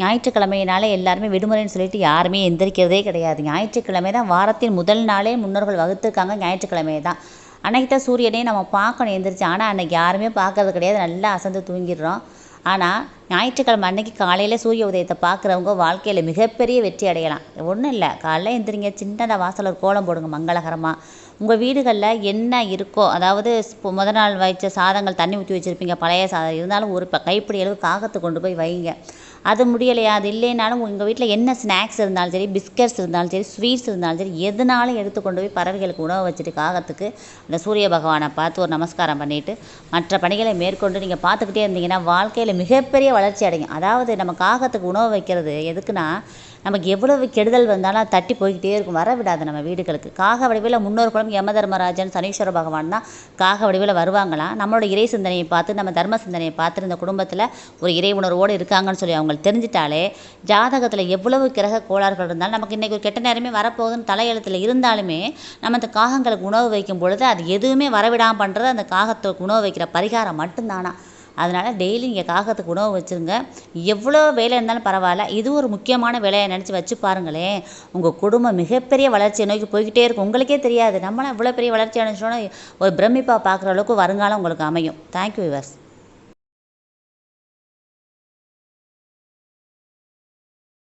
ஞாயிற்றுக்கிழமையினாலே எல்லாருமே விடுமுறைன்னு சொல்லிட்டு யாருமே எந்திரிக்கிறதே கிடையாது. ஞாயிற்றுக்கிழமை தான் வாரத்தின் முதல் நாளே முன்னோர்கள் வகுத்துருக்காங்க ஞாயிற்றுக்கிழமையை தான். அன்னைக்கு தான் சூரியனே நம்ம பார்க்கணும் எந்திரிச்சு. ஆனால் அன்னைக்கு யாருமே பார்க்கறது கிடையாது. நல்லா அசந்து தூங்கிடுறோம். ஆனால் ஞாயிற்றுக்கிழமை அன்னைக்கு காலையில் சூரிய உதயத்தை பார்க்குறவங்க வாழ்க்கையில் மிகப்பெரிய வெற்றி அடையலாம். ஒன்றும் இல்லை, காலைல எந்திரிங்க, சின்னதாக வாசலில் ஒரு கோலம் போடுங்க மங்களகரமாக. உங்கள் வீடுகளில் என்ன இருக்கோ, அதாவது முத நாள் வைச்ச சாதங்கள் தண்ணி ஊற்றி வச்சுருப்பீங்க, பழைய சாதம் இருந்தாலும் ஒரு கைப்பிடி அளவு காகத்தை கொண்டு போய் வைங்க. அது முடியலையா, அது இல்லைனாலும் உங்கள் வீட்டில் என்ன ஸ்நாக்ஸ் இருந்தாலும் சரி, பிஸ்கட்ஸ் இருந்தாலும் சரி, ஸ்வீட்ஸ் இருந்தாலும் சரி, எதுனாலும் எடுத்து கொண்டு போய் பறவைகளுக்கு உணவு வச்சுட்டு காகத்துக்கு அந்த சூரிய பகவானை பார்த்து ஒரு நமஸ்காரம் பண்ணிவிட்டு மற்ற பணிகளை மேற்கொண்டு நீங்கள் பார்த்துக்கிட்டே இருந்தீங்கன்னா வாழ்க்கையில் மிகப்பெரிய வளர்ச்சி அடையும். அதாவது நம்ம காகத்துக்கு உணவு வைக்கிறது எதுக்குன்னா, நமக்கு எவ்வளவு கெடுதல் வந்தாலும் அது தட்டி போய்கிட்டே இருக்கும், வர விடாது நம்ம வீடுகளுக்கு. காக வடிவில் முன்னோர்களும் யமதர்மராஜன் சனீஸ்வர பகவான் தான் காக வடிவில் வருவாங்களாம். நம்மளோட இறை சிந்தனையை பார்த்து, நம்ம தர்ம சிந்தனையை பார்த்து இந்த குடும்பத்தில் ஒரு இறை உணர்வோடு இருக்காங்கன்னு சொல்லி அவங்களுக்கு தெரிஞ்சிட்டாலே, ஜாதகத்தில் எவ்வளவு கிரக கோளாறுகள் இருந்தாலும் நமக்கு இன்றைக்கி ஒரு கெட்ட நேரமே வரப்போகுதுன்னு தலையெழுத்தில் இருந்தாலுமே நம்ம அந்த காகங்களுக்கு உணவு வைக்கும் பொழுது அது எதுவுமே வரவிடாமல் பண்ணுறது அந்த காகத்துக்கு உணவு வைக்கிற பரிகாரம் மட்டும்தானா. அதனால் டெய்லி நீங்கள் காகத்துக்கு உணவு வச்சுருங்க. எவ்வளோ வேலை இருந்தாலும் பரவாயில்ல, இது ஒரு முக்கியமான வேலையை நினச்சி வச்சு பாருங்களேன். உங்கள் குடும்பம் மிகப்பெரிய வளர்ச்சியை நோக்கி போய்கிட்டே இருக்கும். உங்களுக்கே தெரியாது, நம்மளாம் இவ்வளோ பெரிய வளர்ச்சி அடைஞ்சிட்டோன்னா ஒரு பிரமிப்பாக பார்க்குற அளவுக்கு வருங்காலம் உங்களுக்கு அமையும். Thank you viewers.